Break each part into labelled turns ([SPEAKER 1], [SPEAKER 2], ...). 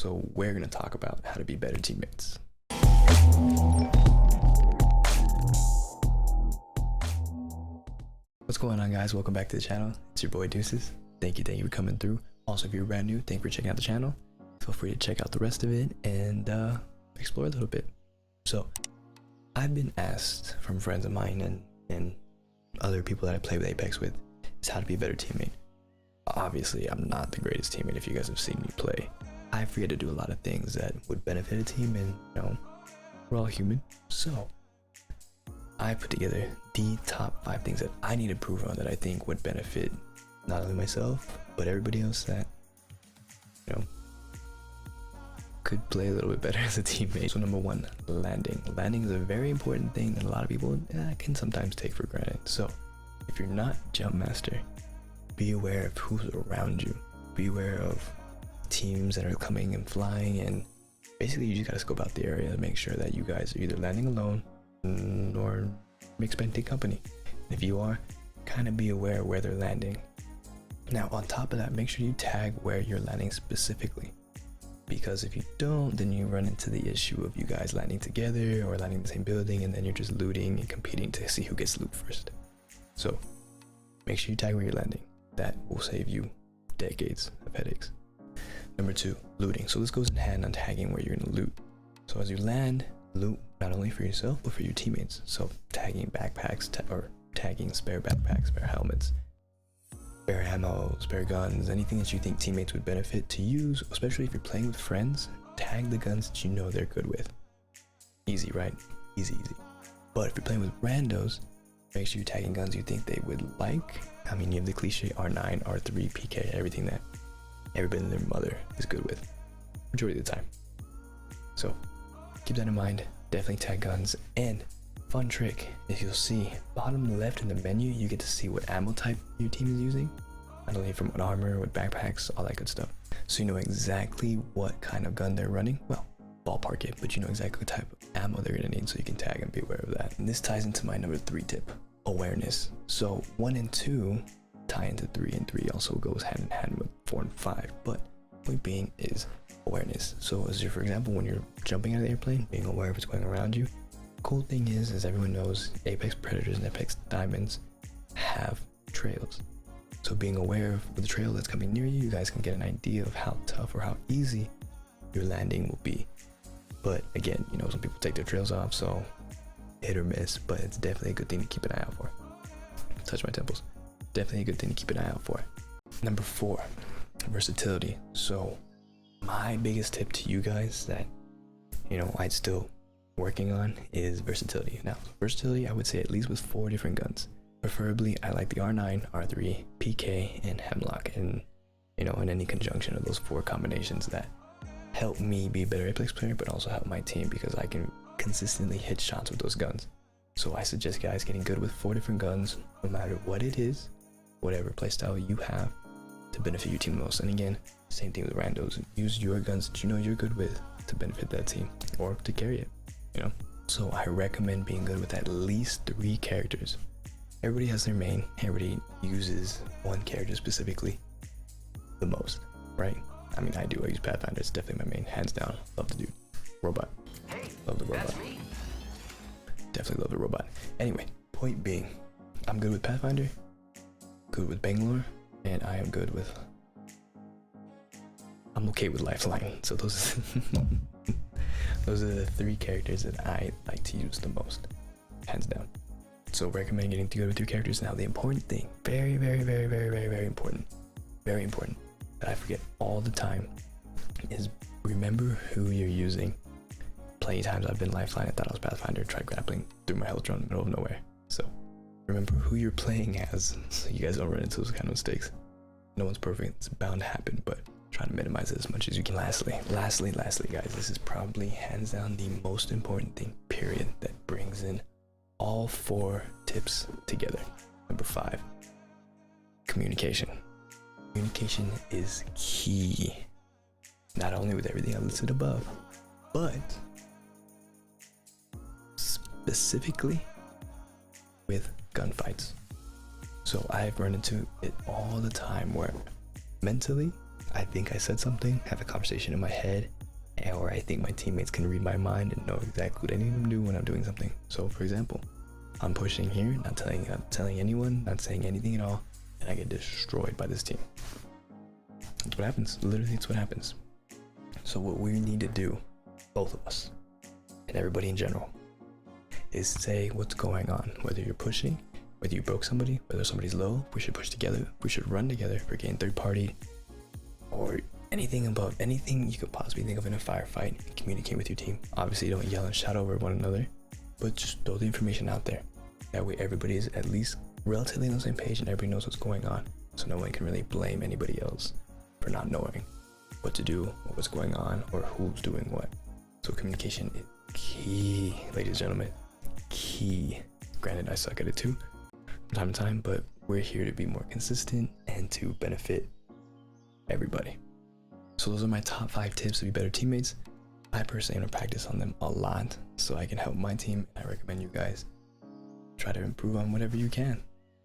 [SPEAKER 1] So we're gonna talk about how to be better teammates. What's going on, guys? Welcome back to the channel. It's your boy Deuces. Thank you for coming through. Also, if you're brand new, thank you for checking out the channel. Feel free to check out the rest of it and explore a little bit. So I've been asked from friends of mine and other people that I play with Apex with is how to be a better teammate. Obviously, I'm not the greatest teammate. If you guys have seen me play, I forget to do a lot of things that would benefit a team, and you know, we're all human. So I put together the top 5 things that I need to improve on that I think would benefit not only myself but everybody else that, you know, could play a little bit better as a teammate. So number 1, landing. Landing is a very important thing that a lot of people can sometimes take for granted. So if you're not jump master, be aware of who's around you. Be aware of teams that are coming and flying, and basically you just gotta scope out the area to make sure that you guys are either landing alone or expecting company. If you are, kind of be aware where they're landing. Now on top of that, make sure you tag where you're landing specifically, because if you don't, then you run into the issue of you guys landing together or landing in the same building, and then you're just looting and competing to see who gets loot first. So make sure you tag where you're landing. That will save you decades of headaches. Number 2, looting. So this goes in hand on tagging where you're gonna loot. So as you land, loot not only for yourself but for your teammates. So tagging backpacks or tagging spare backpacks, spare helmets, spare ammo, spare guns, anything that you think teammates would benefit to use. Especially if you're playing with friends, tag the guns that you know they're good with. Easy, right? Easy. But if you're playing with randos, make sure you're tagging guns you think they would like. I mean, you have the cliche R9, R3, PK, everything that everybody and their mother is good with majority of the time. So keep that in mind. Definitely tag guns. And fun trick, if you'll see bottom left in the menu, you get to see what ammo type your team is using, not only from what armor, what backpacks, all that good stuff. So you know exactly what kind of gun they're running. Well, ballpark it, but you know exactly what type of ammo they're gonna need, so you can tag and be aware of that. And this ties into my number 3 tip, awareness. So 1 and 2 tie into 3, and 3 also goes hand in hand with 4 and 5. But point being is awareness. So as for example, when you're jumping out of the airplane, being aware of what's going around you. Cool thing is, as everyone knows, Apex Predators and Apex Diamonds have trails. So being aware of the trail that's coming near you, you guys can get an idea of how tough or how easy your landing will be. But again, you know, some people take their trails off, so hit or miss, but it's definitely a good thing to keep an eye out for. Touch my temples. Definitely a good thing to keep an eye out for. Number 4, versatility. So my biggest tip to you guys that, you know, I'd still working on is versatility. Now, versatility, I would say at least with 4 different guns. Preferably, I like the R9, R3, PK, and Hemlock, and you know, in any conjunction of those 4 combinations that help me be a better Apex player, but also help my team because I can consistently hit shots with those guns. So I suggest guys getting good with 4 different guns, no matter what it is, whatever playstyle you have, to benefit your team the most. And again, same thing with randos. Use your guns that you know you're good with to benefit that team or to carry it, you know. So I recommend being good with at least 3 characters. Everybody has their main. Everybody uses one character specifically the most, right? I mean, I do. I use Pathfinder. It's definitely my main, hands down. Love the dude. Robot. Love the robot. Definitely love the robot. Anyway, point being, I'm good with Pathfinder, good with Bangalore, and I am good with, I'm okay with Lifeline. So those those are the 3 characters that I like to use the most, hands down. So recommend getting good with 3 characters. Now the important thing, very important that I forget all the time is remember who you're using. Plenty of times I've been Lifeline, I thought I was Pathfinder, tried grappling, threw my health drone in the middle of nowhere. So remember who you're playing as, so you guys don't run into those kind of mistakes. No one's perfect, it's bound to happen, but try to minimize it as much as you can. Lastly guys, this is probably hands down the most important thing, period, that brings in all 4 tips together. Number 5, communication. Communication is key, not only with everything I listed above, but specifically with gunfights. So I've run into it all the time where mentally I think I said something, have a conversation in my head, or I think my teammates can read my mind and know exactly what I need them to do when I'm doing something. So for example, I'm pushing here, not telling anyone, not saying anything at all, and I get destroyed by this team. That's what happens. Literally, it's what happens. So what we need to do, both of us, and everybody in general, is say what's going on. Whether you're pushing, whether you broke somebody, whether somebody's low, we should push together. We should run together. If we're getting third party, or anything about anything you could possibly think of in a firefight, communicate with your team. Obviously, don't yell and shout over one another, but just throw the information out there. That way, everybody is at least relatively on the same page, and everybody knows what's going on. So no one can really blame anybody else for not knowing what to do, or what's going on, or who's doing what. So communication is key, ladies and gentlemen, key. Granted, I suck at it too from time to time, but we're here to be more consistent and to benefit everybody. So those are my top 5 tips to be better teammates. I personally want to practice on them a lot so I can help my team, and I recommend you guys try to improve on whatever you can.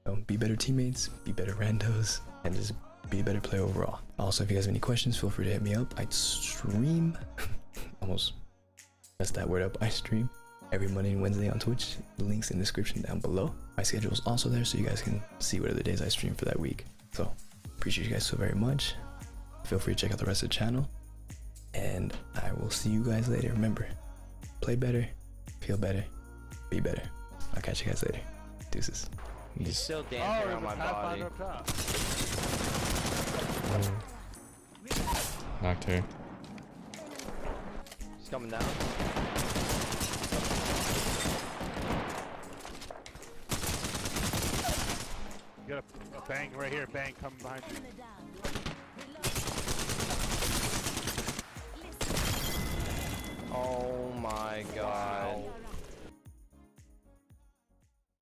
[SPEAKER 1] So be better teammates, be better randos, and just be a better player overall. Also, if you guys have any questions, feel free to hit me up. I stream almost messed that word up. I stream every Monday and Wednesday on Twitch. The link's in the description down below. My schedule is also there, so you guys can see what other days I stream for that week. So appreciate you guys so very much. Feel free to check out the rest of the channel, and I will see you guys later. Remember, play better, feel better, be better. I'll catch you guys later. Deuces.
[SPEAKER 2] He's still dancing on my body.
[SPEAKER 3] Knocked her.
[SPEAKER 2] He's coming down.
[SPEAKER 4] You got a bang right here, bang coming behind you.